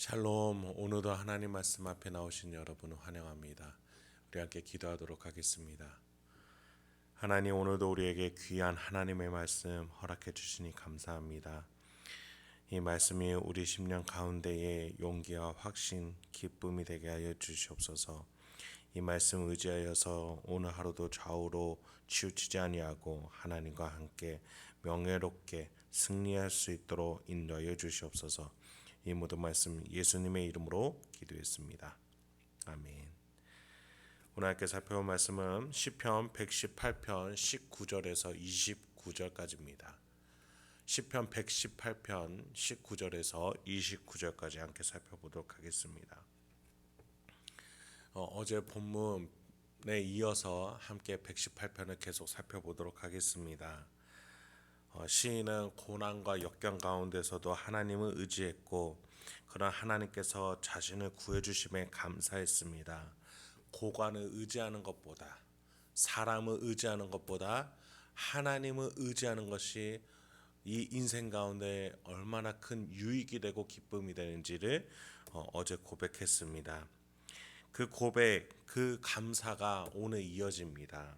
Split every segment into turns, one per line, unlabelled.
샬롬. 오늘도 하나님 말씀 앞에 나오신 여러분을 환영합니다. 우리 함께 기도하도록 하겠습니다. 하나님, 오늘도 우리에게 귀한 하나님의 말씀 허락해 주시니 감사합니다. 이 말씀이 우리 심령 가운데에 용기와 확신, 기쁨이 되게 하여 주시옵소서. 이 말씀 의지하여서 오늘 하루도 좌우로 치우치지 아니하고 하나님과 함께 명예롭게 승리할 수 있도록 인도하여 주시옵소서. 이 모든 말씀 예수님의 이름으로 기도했습니다. 아멘. 오늘 함께 살펴볼 말씀은 시편 118편 19절에서 29절까지입니다. 시편 118편 19절에서 29절까지 함께 살펴보도록 하겠습니다. 어제 본문에 이어서 함께 118편을 계속 살펴보도록 하겠습니다. 시인은 고난과 역경 가운데서도 하나님을 의지했고 그런 하나님께서 자신을 구해주심에 감사했습니다. 고관을 의지하는 것보다, 사람을 의지하는 것보다 하나님을 의지하는 것이 이 인생 가운데 얼마나 큰 유익이 되고 기쁨이 되는지를 어제 고백했습니다. 그 고백, 그 감사가 오늘 이어집니다.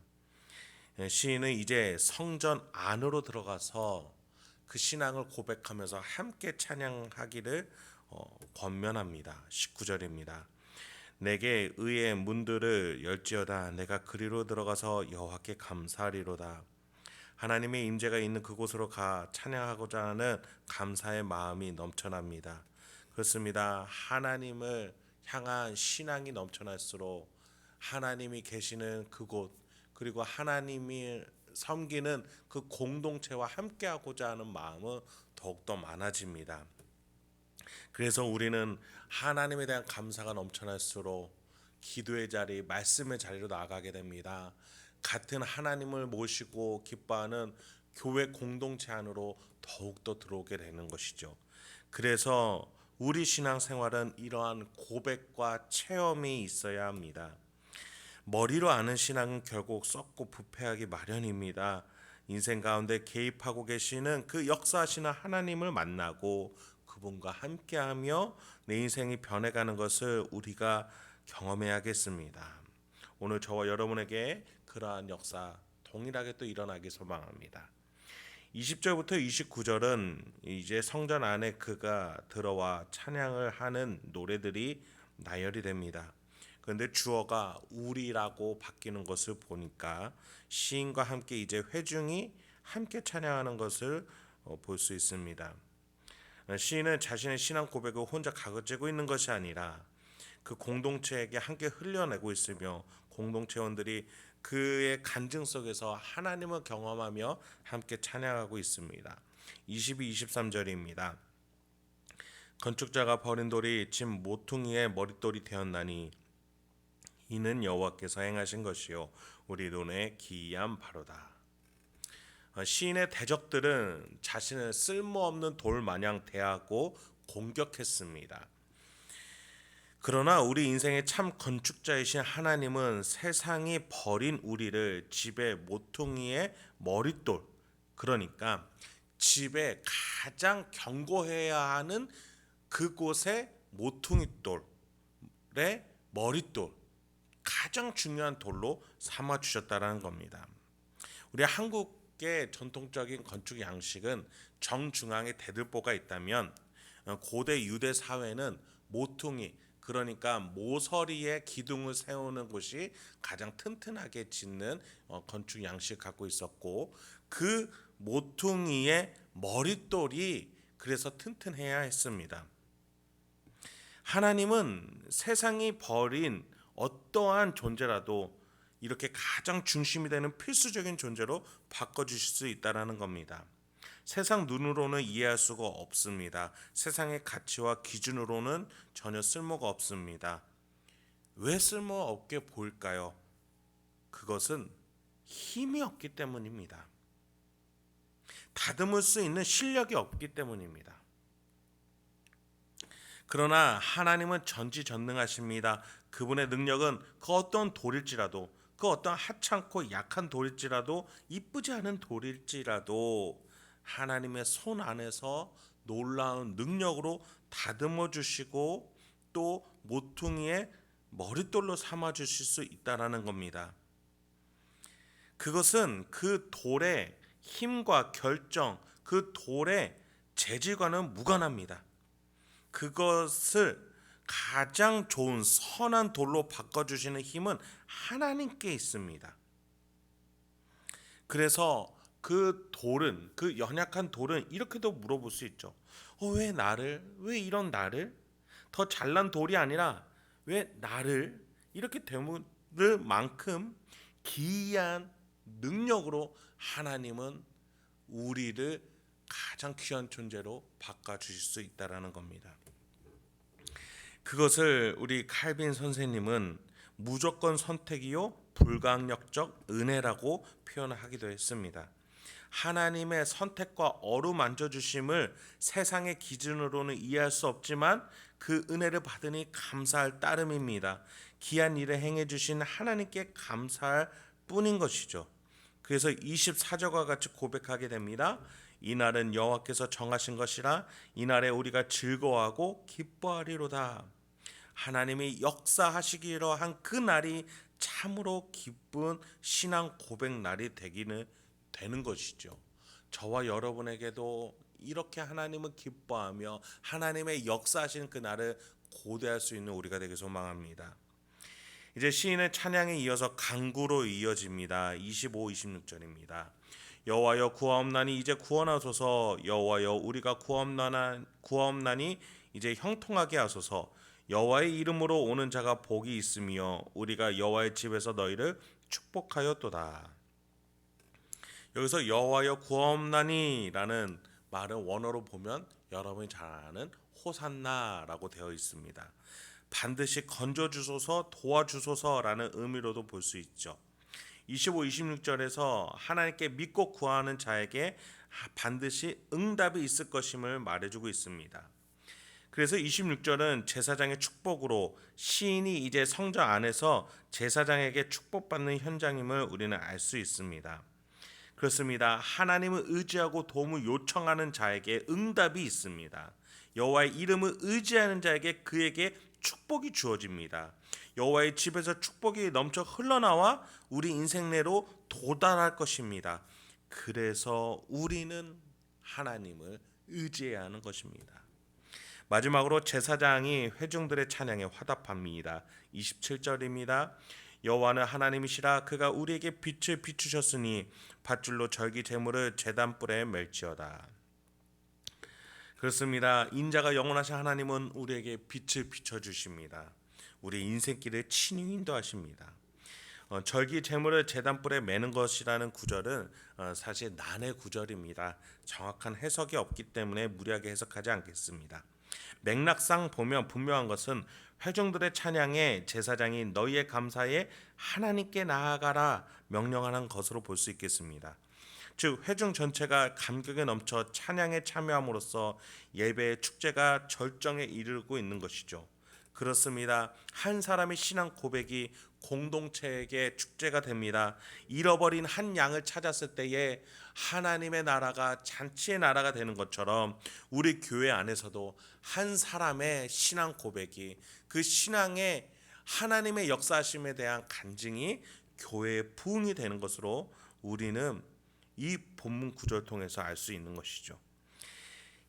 시인은 이제 성전 안으로 들어가서 그 신앙을 고백하면서 함께 찬양하기를 권면합니다. 19절입니다. 내게 의의 문들을 열지어다. 내가 그리로 들어가서 여호와께 감사하리로다. 하나님의 임재가 있는 그곳으로 가 찬양하고자 하는 감사의 마음이 넘쳐납니다. 그렇습니다. 하나님을 향한 신앙이 넘쳐날수록 하나님이 계시는 그곳, 그리고 하나님이 섬기는 그 공동체와 함께하고자 하는 마음은 더욱더 많아집니다. 그래서 우리는 하나님에 대한 감사가 넘쳐날수록 기도의 자리, 말씀의 자리로 나아가게 됩니다. 같은 하나님을 모시고 기뻐하는 교회 공동체 안으로 더욱더 들어오게 되는 것이죠. 그래서 우리 신앙생활은 이러한 고백과 체험이 있어야 합니다. 머리로 아는 신앙은 결국 썩고 부패하기 마련입니다. 인생 가운데 개입하고 계시는 그 역사하시는 하나님을 만나고 그분과 함께하며 내 인생이 변해가는 것을 우리가 경험해야겠습니다. 오늘 저와 여러분에게 그러한 역사 동일하게 또 일어나기 소망합니다. 20절부터 29절은 이제 성전 안에 그가 들어와 찬양을 하는 노래들이 나열이 됩니다. 그런데 주어가 우리라고 바뀌는 것을 보니까 시인과 함께 이제 회중이 함께 찬양하는 것을 볼 수 있습니다. 시인은 자신의 신앙 고백을 혼자 가지고 있는 것이 아니라 그 공동체에게 함께 흘려내고 있으며 공동체원들이 그의 간증 속에서 하나님을 경험하며 함께 찬양하고 있습니다. 22, 23절입니다. 건축자가 버린 돌이 집 모퉁이의 머릿돌이 되었나니 이는 여호와께서 행하신 것이요 우리 눈에 기이한 바로다. 시인의 대적들은 자신을 쓸모없는 돌 마냥 대하고 공격했습니다. 그러나 우리 인생의 참 건축자이신 하나님은 세상이 버린 우리를 집의 모퉁이의 머릿돌, 그러니까 집에 가장 견고해야 하는 그곳의 모퉁이돌의 머릿돌, 가장 중요한 돌로 삼아 주셨다라는 겁니다. 우리 한국의 전통적인 건축 양식은 정중앙에 대들보가 있다면 고대 유대 사회는 모퉁이, 그러니까 모서리에 기둥을 세우는 곳이 가장 튼튼하게 짓는 건축 양식을 갖고 있었고, 그 모퉁이의 머릿돌이 그래서 튼튼해야 했습니다. 하나님은 세상이 버린 어떠한 존재라도 이렇게 가장 중심이 되는 필수적인 존재로 바꿔주실 수 있다는 겁니다. 세상 눈으로는 이해할 수가 없습니다. 세상의 가치와 기준으로는 전혀 쓸모가 없습니다. 왜 쓸모없게 보일까요? 그것은 힘이 없기 때문입니다. 다듬을 수 있는 실력이 없기 때문입니다. 그러나 하나님은 전지전능하십니다. 그분의 능력은 그 어떤 돌일지라도, 그 어떤 하찮고 약한 돌일지라도, 이쁘지 않은 돌일지라도 하나님의 손 안에서 놀라운 능력으로 다듬어 주시고 또 모퉁이의 머릿돌로 삼아 주실 수 있다라는 겁니다. 그것은 그 돌의 힘과 결정, 그 돌의 재질과는 무관합니다. 그것을 가장 좋은 선한 돌로 바꿔주시는 힘은 하나님께 있습니다. 그래서 그 돌은, 그 연약한 돌은 이렇게도 물어볼 수 있죠. 왜 이런 나를? 더 잘난 돌이 아니라 왜 나를? 이렇게 되물 만큼 기이한 능력으로 하나님은 우리를 가장 귀한 존재로 바꿔주실 수 있다는 겁니다. 그것을 우리 칼빈 선생님은 무조건 선택이요 불강력적 은혜라고 표현하기도 했습니다. 하나님의 선택과 어루만져 주심을 세상의 기준으로는 이해할 수 없지만 그 은혜를 받으니 감사할 따름입니다. 귀한 일을 행해 주신 하나님께 감사할 뿐인 것이죠. 그래서 24절과 같이 고백하게 됩니다. 이날은 여호와께서 정하신 것이라 이날에 우리가 즐거워하고 기뻐하리로다. 하나님이 역사하시기로 한 그 날이 참으로 기쁜 신앙 고백 날이 되는 것이죠. 저와 여러분에게도 이렇게 하나님을 기뻐하며 하나님의 역사하시는 그 날을 고대할 수 있는 우리가 되길 소망합니다. 이제 시인의 찬양에 이어서 간구로 이어집니다. 25, 26절입니다. 여호와여 구하옵나니 이제 구원하소서. 여호와여 우리가 구하옵나니 이제 형통하게 하소서. 여호와의 이름으로 오는 자가 복이 있으며 우리가 여호와의 집에서 너희를 축복하였도다. 여기서 여호와여 구하옵나니라는 말은 원어로 보면 여러분이 잘 아는 호산나라고 되어 있습니다. 반드시 건져주소서 도와주소서라는 의미로도 볼 수 있죠. 25, 26절에서 하나님께 믿고 구하는 자에게 반드시 응답이 있을 것임을 말해주고 있습니다. 그래서 26절은 제사장의 축복으로 시인이 이제 성전 안에서 제사장에게 축복받는 현장임을 우리는 알 수 있습니다. 그렇습니다. 하나님을 의지하고 도움을 요청하는 자에게 응답이 있습니다. 여호와의 이름을 의지하는 자에게 그에게 축복이 주어집니다. 여호와의 집에서 축복이 넘쳐 흘러나와 우리 인생 내로 도달할 것입니다. 그래서 우리는 하나님을 의지해야 하는 것입니다. 마지막으로 제사장이 회중들의 찬양에 화답합니다. 27절입니다. 여호와는 하나님이시라 그가 우리에게 빛을 비추셨으니 밧줄로 절기 제물을 제단불에 멜지어다. 그렇습니다. 인자가 영원하신 하나님은 우리에게 빛을 비춰주십니다. 우리 인생길을 친히 인도하십니다. 절기 제물을 제단불에 매는 것이라는 구절은 사실 난의 구절입니다. 정확한 해석이 없기 때문에 무리하게 해석하지 않겠습니다. 맥락상 보면 분명한 것은 회중들의 찬양에 제사장이 너희의 감사에 하나님께 나아가라 명령하는 것으로 볼 수 있겠습니다. 즉 회중 전체가 감격에 넘쳐 찬양에 참여함으로써 예배의 축제가 절정에 이르고 있는 것이죠. 그렇습니다. 한 사람의 신앙 고백이 공동체에게 축제가 됩니다. 잃어버린 한 양을 찾았을 때에 하나님의 나라가 잔치의 나라가 되는 것처럼 우리 교회 안에서도 한 사람의 신앙 고백이 그 신앙의 하나님의 역사하심에 대한 간증이 교회의 부흥이 되는 것으로 우리는 이 본문 구절을 통해서 알 수 있는 것이죠.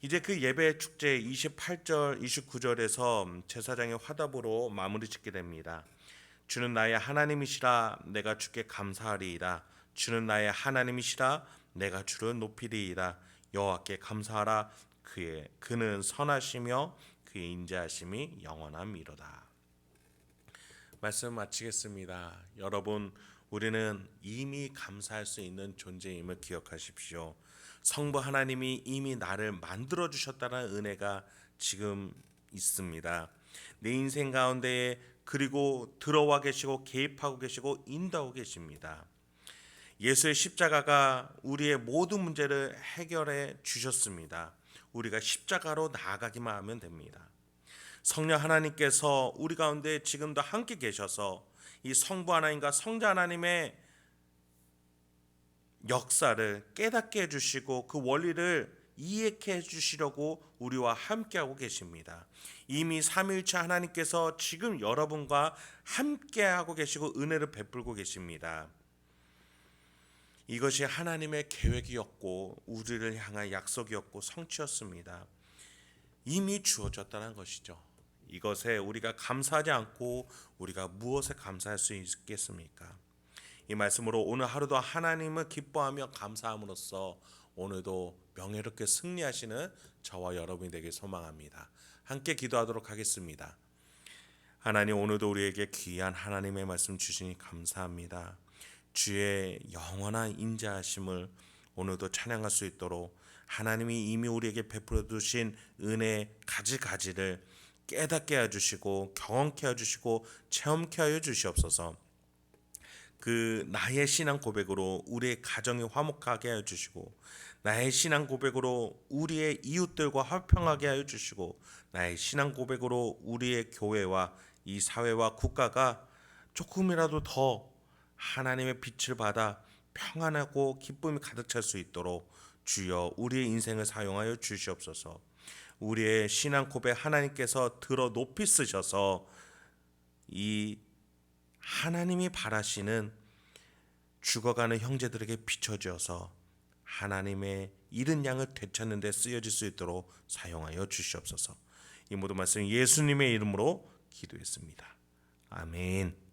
이제 그 예배 축제 28절 29절에서 제사장의 화답으로 마무리 짓게 됩니다. 주는 나의 하나님이시라 내가 주께 감사하리이다. 주는 나의 하나님이시라 내가 주를 높이리이다. 여호와께 감사하라. 그는 선하시며 그의 인자하심이 영원함이로다. 말씀 마치겠습니다. 여러분, 우리는 이미 감사할 수 있는 존재임을 기억하십시오. 성부 하나님이 이미 나를 만들어 주셨다는 은혜가 지금 있습니다. 내 인생 가운데에 그리고 들어와 계시고 개입하고 계시고 인도하고 계십니다. 예수의 십자가가 우리의 모든 문제를 해결해 주셨습니다. 우리가 십자가로 나아가기만 하면 됩니다. 성령 하나님께서 우리 가운데 지금도 함께 계셔서 이 성부 하나님과 성자 하나님의 역사를 깨닫게 해주시고 그 원리를 이해해 주시려고 우리와 함께하고 계십니다. 이미 삼위일체 하나님께서 지금 여러분과 함께하고 계시고 은혜를 베풀고 계십니다. 이것이 하나님의 계획이었고 우리를 향한 약속이었고 성취였습니다. 이미 주어졌다는 것이죠. 이것에 우리가 감사하지 않고 우리가 무엇에 감사할 수 있겠습니까? 이 말씀으로 오늘 하루도 하나님을 기뻐하며 감사함으로써 오늘도 명예롭게 승리하시는 저와 여러분이 되길 소망합니다. 함께 기도하도록 하겠습니다. 하나님, 오늘도 우리에게 귀한 하나님의 말씀 주시니 감사합니다. 주의 영원한 인자하심을 오늘도 찬양할 수 있도록 하나님이 이미 우리에게 베풀어 두신 은혜 가지가지를 깨닫게 해주시고 경험케 해주시고 체험케 하여 주시옵소서. 그 나의 신앙 고백으로 우리의 가정이 화목하게 하여 주시고, 나의 신앙 고백으로 우리의 이웃들과 화평하게 하여 주시고, 나의 신앙 고백으로 우리의 교회와 이 사회와 국가가 조금이라도 더 하나님의 빛을 받아 평안하고 기쁨이 가득 찰 수 있도록 주여 우리의 인생을 사용하여 주시옵소서. 우리의 신앙 고백 하나님께서 들어 높이 쓰셔서 이 하나님이 바라시는 죽어가는 형제들에게 비춰져서 하나님의 잃은 양을 되찾는 데 쓰여질 수 있도록 사용하여 주시옵소서. 이 모든 말씀 예수님의 이름으로 기도했습니다. 아멘.